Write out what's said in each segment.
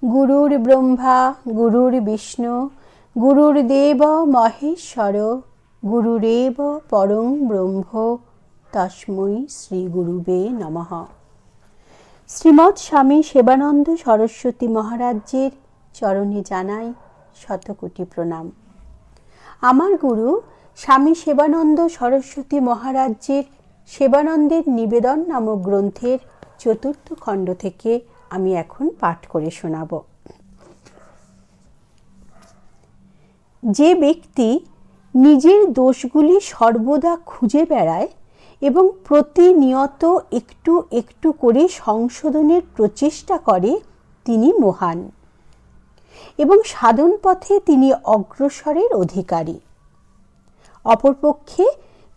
গুরুর ব্রহ্মা গুরুর্বিষ্ণু গুরুর্দেব মহেশ্বর গুরুরেব পরং ব্রহ্ম তস্मै শ্রী গুরুবে নমঃ। শ্রীমৎ স্বামী সেবানন্দ সরস্বতী মহারাজের চরণে জানাই শতকোটি প্রণাম। আমার গুরু স্বামী সেবানন্দ সরস্বতী মহারাজের সেবানন্দের নিবেদন নামক গ্রন্থের চতুর্থ খণ্ড থেকে আমি এখন পাঠ করে শোনাব। যে ব্যক্তি নিজের দোষগুলি সর্বদা খুঁজে বেড়ায় এবং প্রতিনিয়ত একটু একটু করে সংশোধনের প্রচেষ্টা করে তিনি মহান এবং সাধন পথে তিনি অগ্রসরের অধিকারী। অপরপক্ষে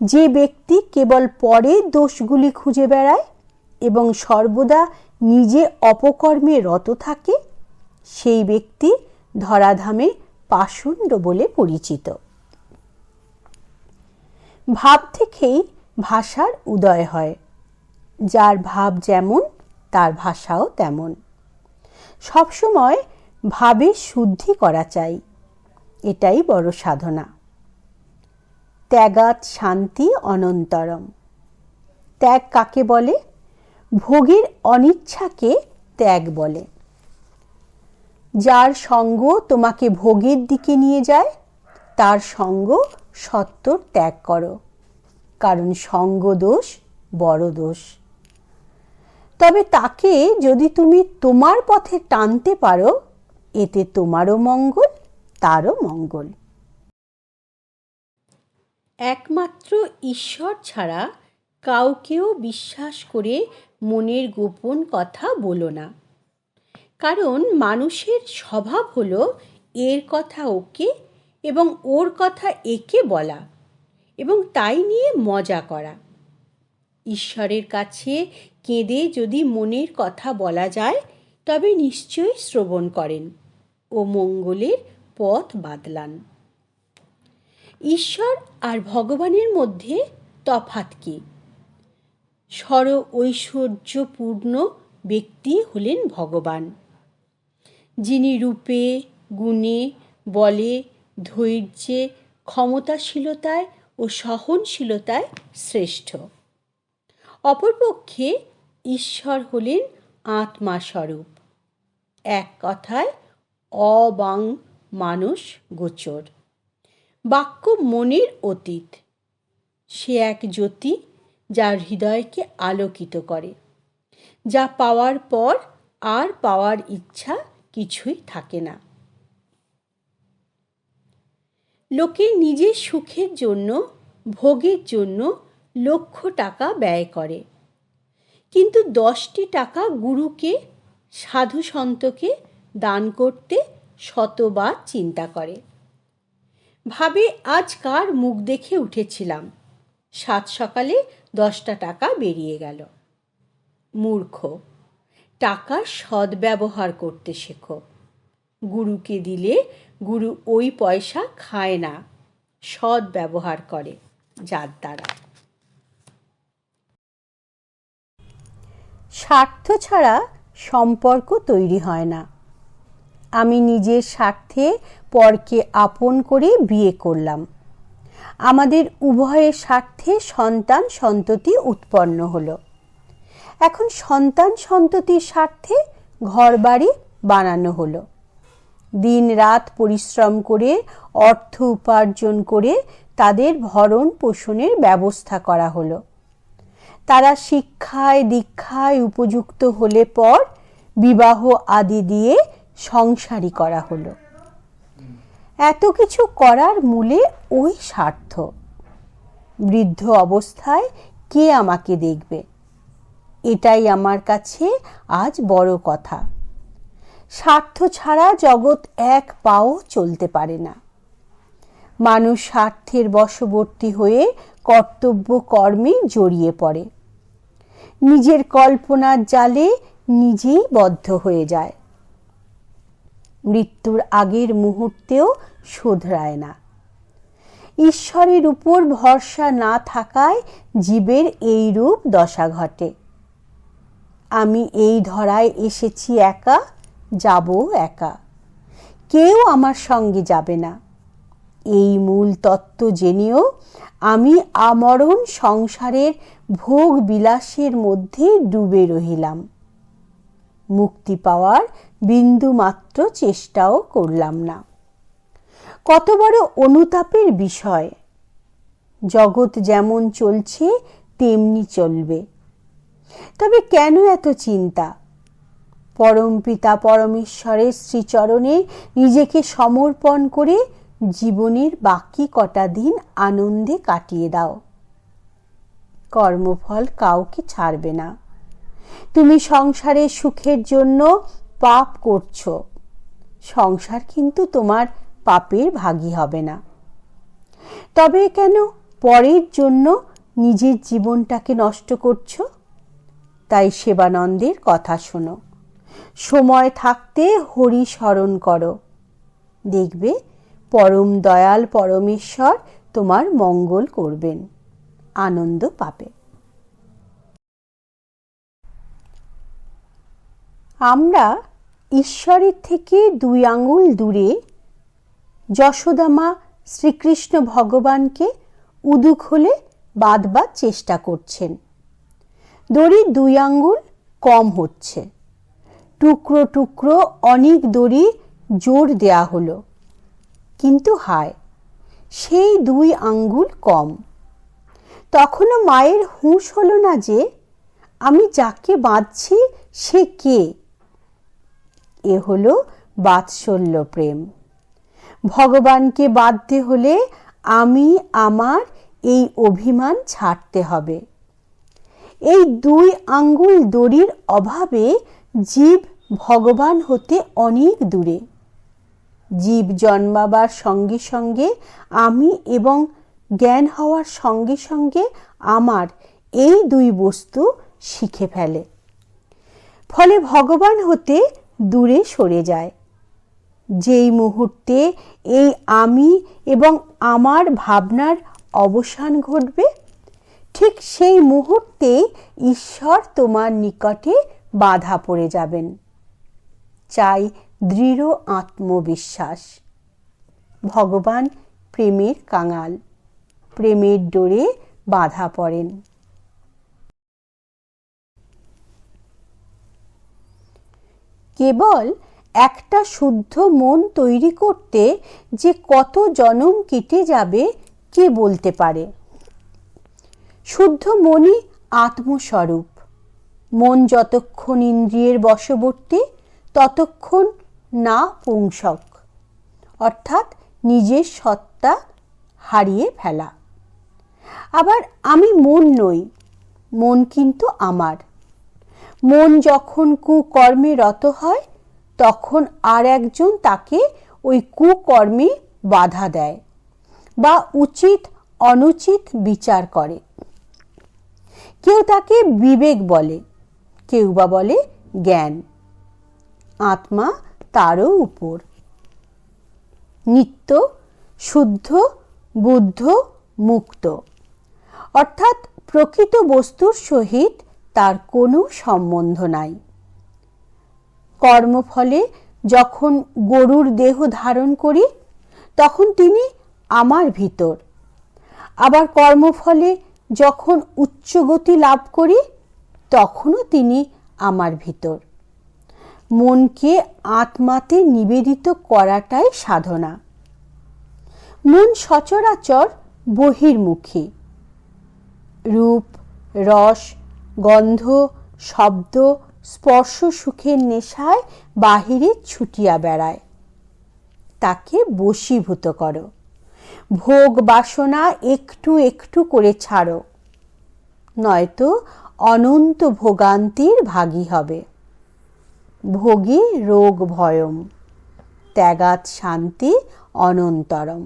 যে ব্যক্তি কেবল পরের দোষগুলি খুঁজে বেড়ায় এবং সর্বদা নিজে অপকর্মে রত থাকে সেই ব্যক্তি ধরাধামে পাষণ্ড বলে পরিচিত। ভাব থেকেই ভাষার উদয় হয়, যার ভাব যেমন তার ভাষাও তেমন। সবসময় ভাবের শুদ্ধি করা চাই, এটাই বড় সাধনা। ত্যাগাৎ শান্তি অনন্তরম। ত্যাগ কাকে বলে? ভোগের অনিচ্ছাকে ত্যাগ বলে। যার সঙ্গ তোমাকে ভোগের দিকে নিয়ে যায় তার সঙ্গ সত্বর ত্যাগ করো, কারণ সঙ্গ দোষ বড় দোষ। তবে তাকে যদি তুমি তোমার পথে টানতে পারো এতে তোমারও মঙ্গল তারও মঙ্গল। একমাত্র ঈশ্বর ছাড়া কাউকেও বিশ্বাস করে মনের গোপন কথা বলো না, কারণ মানুষের স্বভাব হলো এর কথা ওকে এবং ওর কথা একে বলা এবং তাই নিয়ে মজা করা। ঈশ্বরের কাছে কেঁদে যদি মনের কথা বলা যায় তবে নিশ্চয়ই শ্রবণ করেন ও মঙ্গলের পথ বাতলান। ঈশ্বর আর ভগবানের মধ্যে তফাৎ কি? সর ঐশ্বর্যপূর্ণ ব্যক্তি হলেন ভগবান, যিনি রূপে গুণে বলে ধৈর্যে ক্ষমতাশীলতায় ও সহনশীলতায় শ্রেষ্ঠ। অপরপক্ষে ঈশ্বর হলেন আত্মাস্বরূপ, এক কথায় অবাং মানস গোচর। বাক্য মনের অতীত, সে এক জ্যোতি যার হৃদয়কে আলোকিত করে, যা পাওয়ার পর আর পাওয়ার ইচ্ছা কিছুই থাকে না। লোকে নিজের সুখের জন্য ভোগের জন্য লক্ষ টাকা ব্যয় করে, কিন্তু 10টি টাকা গুরুকে সাধু সন্তকে দান করতে শতবার চিন্তা করে। ভাবে আজ কার মুখ দেখে উঠেছিলাম, সাত সকালে 10টা টাকা বেরিয়ে গেল। মূর্খ, টাকার সদ্ব্যবহার করতে শেখো। গুরুকে দিলে গুরু ওই পয়সা খায় না, সদ্ব্যবহার করে যার দ্বারা। স্বার্থ ছাড়া সম্পর্ক তৈরি হয় না। আমি নিজের স্বার্থে পরকে আপন করে বিয়ে করলাম। আমাদের উভয়ের স্বার্থে সন্তান সন্ততি উৎপন্ন হলো। এখন সন্তান সন্ততির স্বার্থে ঘরবাড়ি বানানো হলো। দিন রাত পরিশ্রম করে অর্থ উপার্জন করে তাদের ভরণ পোষণের ব্যবস্থা করা হলো। তারা শিক্ষায় দীক্ষায় উপযুক্ত হলে পর বিবাহ আদি দিয়ে সংসারী করা হলো। এত কিছু করার মূলে ওই স্বার্থ। বৃদ্ধ অবস্থায় কে আমাকে দেখবে, এটাই আমার কাছে আজ বড় কথা। স্বার্থ ছাড়া জগৎ এক পাও চলতে পারে না। মানুষ স্বার্থের বশবর্তী হয়ে কর্তব্য কর্মে জড়িয়ে পড়ে, নিজের কল্পনার জালে নিজেই বদ্ধ হয়ে যায়। মৃত্যুর আগের মুহূর্তেও শোধরায় না। ঈশ্বরের উপর ভরসা না থাকায় জীবের এই রূপ দশা ঘটে। আমি এই ধরায় এসেছি একা, যাব একা, কেউ আমার সঙ্গে যাবে না। এই মূল তত্ত্ব জেনেও আমি আমরণ সংসারের ভোগ বিলাসের মধ্যে ডুবে রহিলাম। মুক্তি পাওয়ার বিন্দুমাত্র চেষ্টাও করলাম না। কত বড় অনুতাপের বিষয়! জগৎ যেমন চলছে তেমনি চলবে। তবে কেন এত চিন্তা? পরমপিতা পরমেশ্বরের শ্রীচরণে নিজেকে সমর্পণ করে জীবনের বাকি কটা দিন আনন্দে কাটিয়ে দাও। কর্মফল কাউকে ছাড়বে না। তুমি সংসারের সুখের জন্য পাপ করছো, সংসার কিন্তু তোমার পাপের ভাগী হবে না। তবে কেন পরের জন্য নিজের জীবনটাকে নষ্ট করছো? তাই সেবানন্দের কথা শোনো, সময় থাকতে হরি স্মরণ করো, দেখবে পরম দয়াল পরমেশ্বর তোমার মঙ্গল করবেন, আনন্দ পাবে। আমরা ঈশ্বরের থেকে 2 আঙ্গুল দূরে যশোদামা শ্রীকৃষ্ণ ভগবানকে উদুখোলে বাঁধবার চেষ্টা করছেন। দড়ির 2 আঙ্গুল কম হচ্ছে, টুকরো টুকরো অনেক দড়ি জোর দেয়া হলো, কিন্তু হায়, সেই 2 আঙ্গুল কম। তখনও মায়ের হুঁশ হলো না যে আমি যাকে বাঁধছি সে কে। এ হলো বাৎসল্য প্রেম। ভগবানকে বাঁধতে হলে আমি আমার এই অভিমান ছাড়তে হবে। এই 2 আঙ্গুল দড়ির অভাবে জীব ভগবান হতে অনেক দূরে। জীব জন্মাবার সঙ্গে সঙ্গে আমি এবং জ্ঞান হওয়ার সঙ্গে সঙ্গে আমার, এই 2 বস্তু শিখে ফেলে। ফলে ভগবান হতে দূরে সরে যায়। যেই মুহূর্তে এই আমি এবং আমার ভাবনার অবসান ঘটবে, ঠিক সেই মুহূর্তেই ঈশ্বর তোমার নিকটে বাধা পড়ে যাবেন। চাই দৃঢ় আত্মবিশ্বাস। ভগবান প্রেমের কাঙাল, প্রেমের ডোরে বাধা পড়েন। কেবল একটা শুদ্ধ মন তৈরি করতে যে কত জনম কেটে যাবে কে বলতে পারে। শুদ্ধ মনই আত্মস্বরূপ। মন যতক্ষণ ইন্দ্রিয়ের বশবর্তী ততক্ষণ না পুংসক, অর্থাৎ নিজের সত্তা হারিয়ে ফেলা। আবার আমি মন নই, মন কিন্তু আমার। মন যখন কুকর্মে রত হয় তখন আর একজন তাকে ওই কুকর্মে বাধা দেয় বা উচিত অনুচিত বিচার করে। কেউ তাকে বিবেক বলে, কেউ বা বলে জ্ঞান। আত্মা তারও উপর। নিত্য, শুদ্ধ, বুদ্ধ, মুক্ত, অর্থাৎ প্রকৃত বস্তুর সহিত তার কোনো সম্বন্ধ নাই। কর্মফলে যখন গরুর দেহ ধারণ করি তখন তিনি আমার ভিতর, আবার কর্মফলে যখন উচ্চ গতি লাভ করি তখনও তিনি আমার ভিতর। মনকে আত্মাতে নিবেদিত করাটাই সাধনা। মন সচরাচর বহির্মুখী। রূপ, রস, গন্ধ, শব্দ, স্পর্শ সুখের নেশায় বাহিরে ছুটিয়া বেড়ায়। তাকে বশীভূত করো। ভোগ বাসনা একটু একটু করে ছাড়ো, নয়তো অনন্ত ভোগান্তির ভাগী হবে। ভোগে রোগ ভয়ম, ত্যাগাৎ শান্তি অনন্তরম।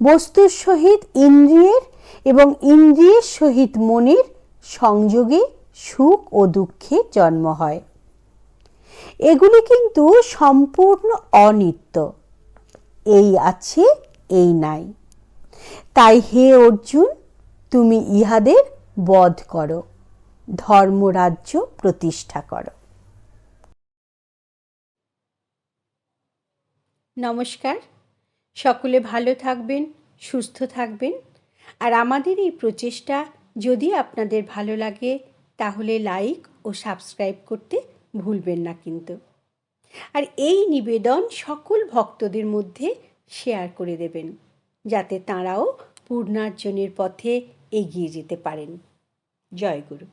বস্তুর সহিত ইন্দ্রিয়ের এবং ইন্দ্রিয়ের সহিত মনের সংযোগে সুখ ও দুঃখের জন্ম হয়। এগুলি কিন্তু সম্পূর্ণ অনিত্য। এই আছে, এই নাই। তাই হে অর্জুন, তুমি ইহাদের বধ করো, ধর্মরাজ্য প্রতিষ্ঠা করো। নমস্কার। সকলে ভালো থাকবেন, সুস্থ থাকবেন। আর আমাদের এই প্রচেষ্টা যদি আপনাদের ভালো লাগে তাহলে লাইক ও সাবস্ক্রাইব করতে ভুলবেন না কিন্তু। আর এই নিবেদন সকল ভক্তদের মধ্যে শেয়ার করে দেবেন, যাতে তাঁরাও পূর্ণার্জনের পথে এগিয়ে যেতে পারেন। জয় গুরু।